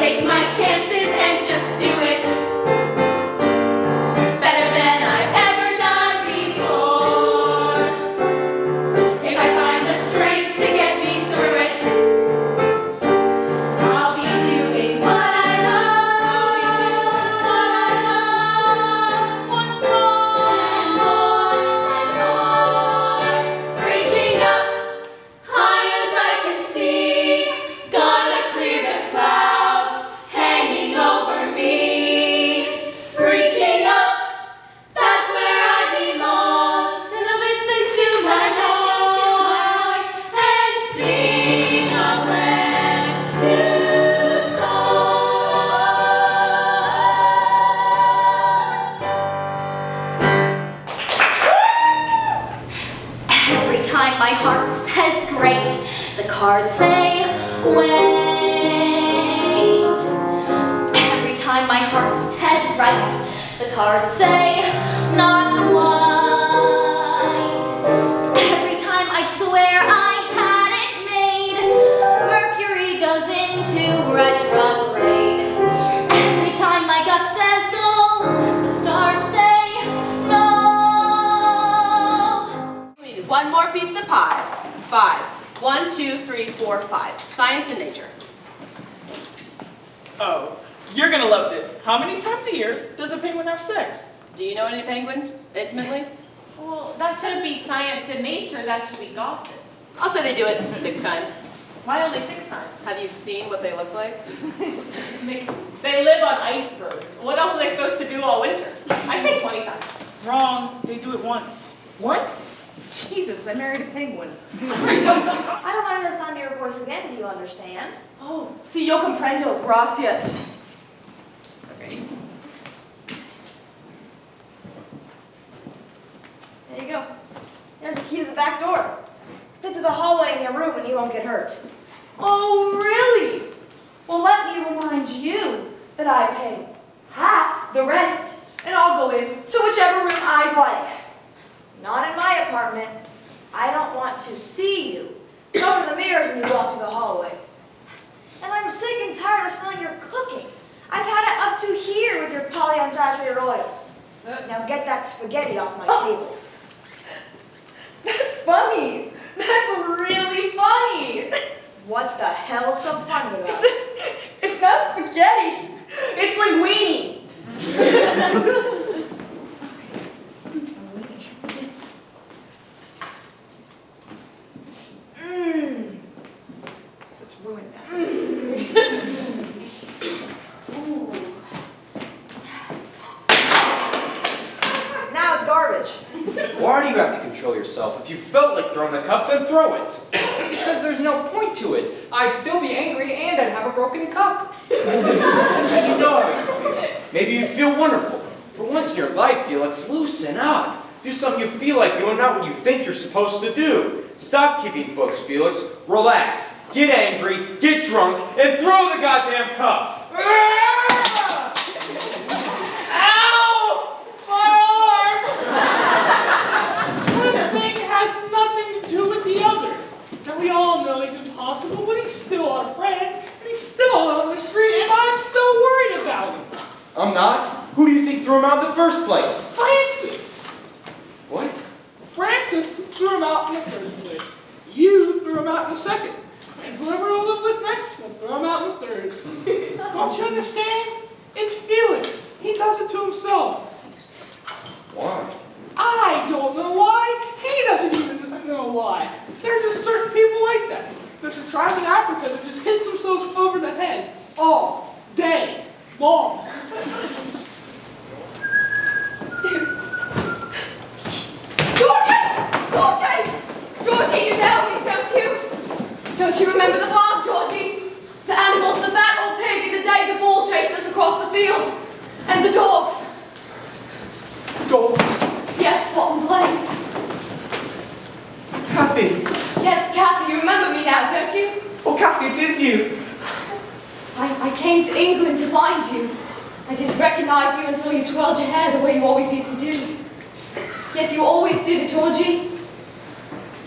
take my chances and just do it better than I've ever done before. If I find the strength to get me through it, I'll be doing what I love once more and more, reaching up high as I can see. Gonna clear the clouds hanging over me. Reaching up, that's where I belong. Gonna listen to my heart and sing a brand new song. Every time my heart says great, the cards say wait. Every time my heart says right, the cards say not quite. Every time I'd swear I had it made, Mercury goes into retrograde. Every time my gut says go, the stars say no. We need one more piece of the pie. 5. 1, 2, 3, 4, 5. Science and nature. Oh, you're gonna love this. How many times a year does a penguin have sex? Do you know any penguins intimately? Well, that shouldn't be science and nature, that should be gossip. I'll say they do it 6 times. Why only 6 times? Have you seen what they look like? They live on icebergs. What else are they supposed to do all winter? I say 20 times. Wrong. They do it once. Once? Jesus, I married a penguin. I don't want to listen to your voice again, do you understand? Oh, si yo comprendo. Gracias. Okay. There you go. There's a key to the back door. Stick to the hallway in your room and you won't get hurt. Oh, really? Well, let me remind you that I pay half the rent, and I'll go in to whichever room I'd like. Not in my apartment. I don't want to see you. Go to the mirrors when you walk through the hallway. And I'm sick and tired of smelling your cooking. I've had it up to here with your polyunsaturated oils. Now get that spaghetti off my table. That's funny. That's really funny. What the hell's so funny about it? It's not spaghetti. It's linguine. Let's ruin that. Ooh. Now it's garbage. Why do you have to control yourself? If you felt like throwing the cup, then throw it. Because there's no point to it. I'd still be angry and I'd have a broken cup. And you know how you feel. Maybe you feel wonderful. For once in your life, Felix, loosen up. Do something you feel like doing, not what you think you're supposed to do. Stop keeping books, Felix. Relax. Get angry, get drunk, and throw the goddamn cup. Ow! My arm! One thing has nothing to do with the other. And we all know he's impossible, but he's still our friend, and he's still out on the street, and I'm still worried about him. I'm not. Who do you think threw him out in the first place? Francis! What? Francis threw him out in the first place. You threw him out in the second. And whoever will live with next will throw him out in the third. Don't you understand? It's Felix. He does it to himself. Why? I don't know why. He doesn't even know why. There are just certain people like that. There's a tribe in Africa that just hits themselves over the head all day long. Georgie, you know me, don't you? Don't you remember the farm, Georgie? The animals, the fat old pig, and the day the ball chased us across the field. And the dogs. Dogs. Yes, spot and play. Kathy! Yes, Kathy, you remember me now, don't you? Oh, Kathy, it is you! I came to England to find you. I didn't recognize you until you twirled your hair the way you always used to do. Yes, you always did it, Georgie.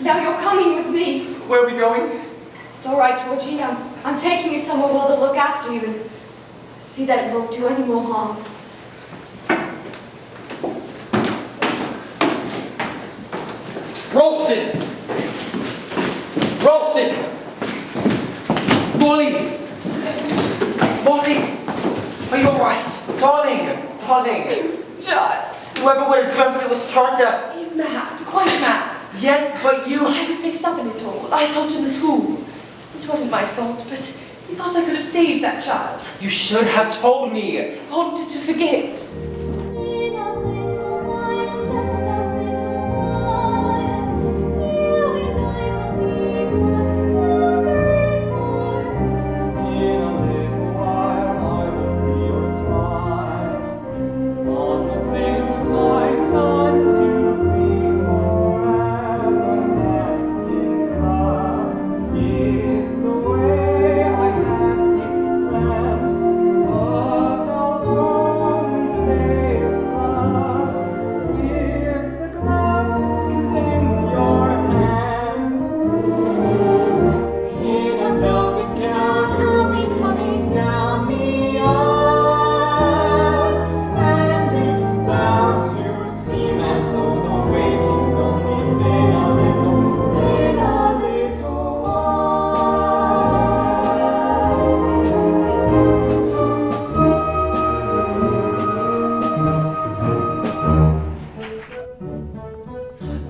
Now you're coming with me. Where are we going? It's all right, Georgie. I'm taking you somewhere where they'll look after you and see that you won't do any more harm. Ralston! Ralston! Molly! Molly! Are you alright? Darling! Giles, Whoever would have dreamt it was Trotter? he's mad, quite mad. Yes, but you... I was mixed up in it all. I talked in the school. It wasn't my fault, but he thought I could have saved that child. You should have told me. I wanted to forget. In a little while, just a little while, you and I will be 1, 2, 3, 4. In a little while I will see your smile on the face of my son to be forever hand in hand is the way I have it planned, but I'll only stay around if the glove contains your hand. In a velvet gown, I'll be coming down the aisle, and it's bound to seem as though the waiting's only been a little while.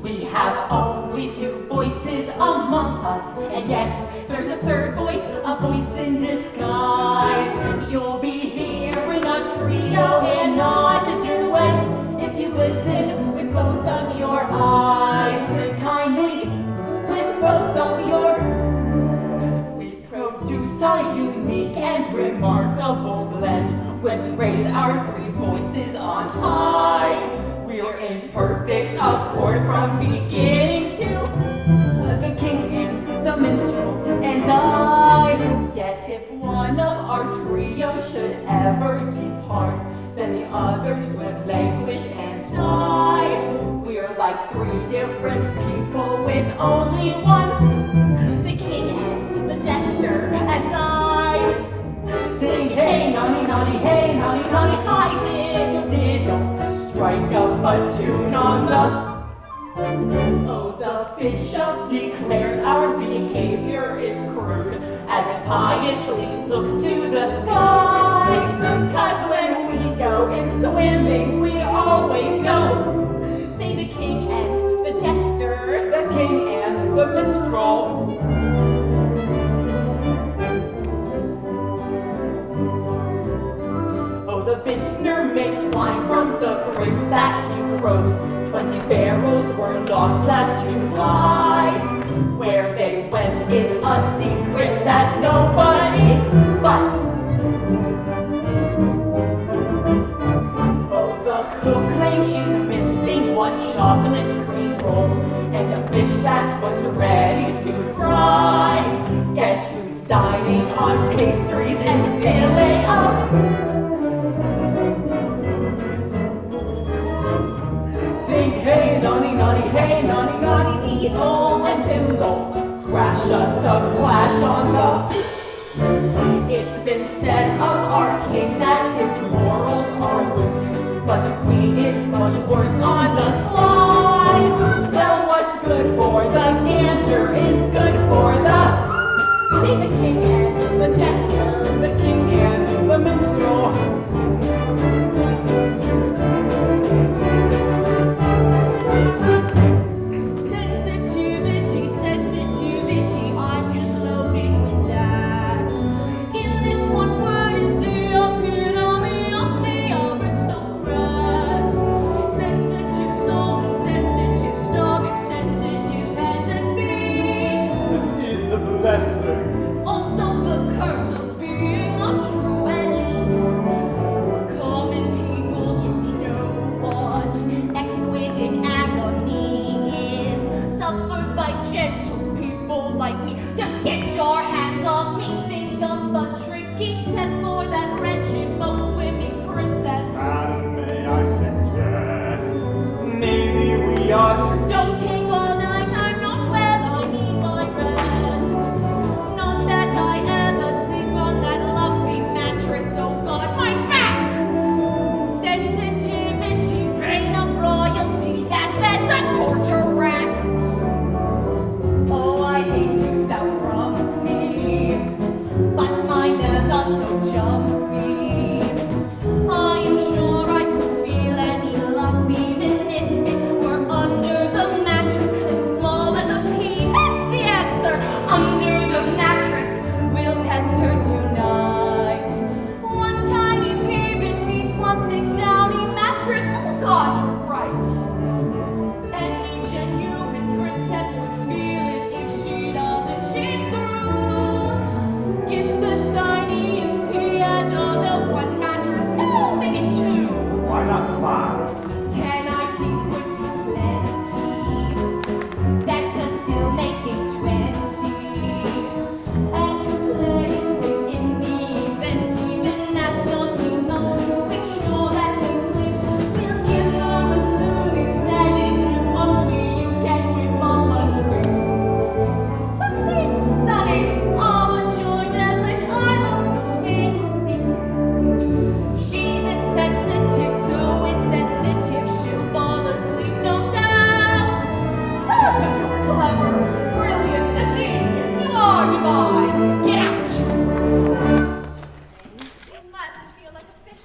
We have only 2 voices among us, and yet there's a third voice, a voice in disguise. You'll be hearing a trio and not a duet if you listen with both of your eyes. Kindly, with both of your... We produce a unique and remarkable blend when we raise our 3 voices on high. We're in perfect accord from beginning to the king and the minstrel and I. Yet if one of our trio should ever depart, then the others would languish and die. We're like 3 different people with only one, the king and the jester and I. Sing hey nonny nonny, hey nonny nonny, hi diddle diddle. Strike up a tune on the... Oh, the bishop declares our behavior is crude as he piously looks to the sky. 'Cause when we go in swimming, we always go. Say the king and the jester, the king and the minstrel. Oh, the vintner makes wine from the grapes that he grows. 20 barrels were lost last July. Where they went is a secret that nobody but... Oh, the cook claims she's missing 1 chocolate cream roll and a fish that was ready to fry. Guess who's dining on pastries and filet of... Sing hey nonny nonny, hey nonny nonny, needle and thimble, crash us a clash on the... It's been said of our king that his morals are loose, but the queen is much worse on the sly. Well, what's good for the gander is good for the... Say the king and the jester, the king and the minstrel. Sensitivity, sensitivity, I'm just loaded with that. In this one word is the epitome of the aristocrats. Sensitive soul and sensitive stomach, sensitive hands and feet. This is the blessing. Also the curse of being a true elite. Common people don't know what exquisite agony is, suffered by gentle people like me. Just get your hands off me. Think of a tricky test for that wretched boat swimming princess. And may I suggest, maybe we ought to... Don't take all night, I'm not well, I need my rest. Not that I ever sleep on that lumpy mattress, oh God, my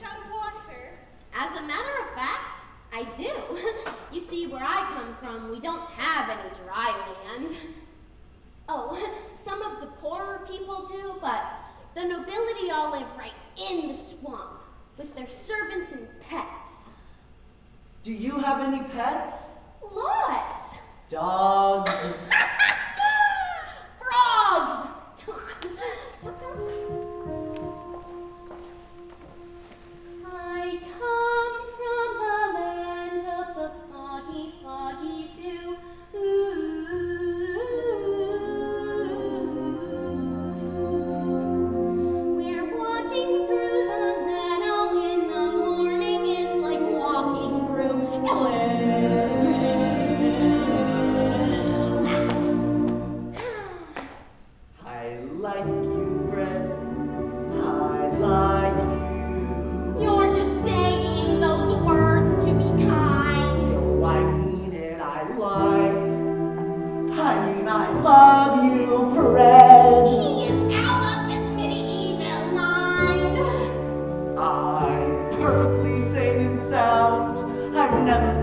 dish out of water? As a matter of fact, I do. You see, where I come from, we don't have any dry land. Oh, some of the poorer people do, but the nobility all live right in the swamp with their servants and pets. Do you have any pets? Lots. Dogs? Frogs! Come on. I come from the land of the foggy, foggy dew. We're walking through the meadow in the morning is like walking through I like you, Fred. I like you. You're just saying those words to be kind. No, I mean it. I love you, Fred. He is out of his medieval mind. I'm perfectly sane and sound. I've never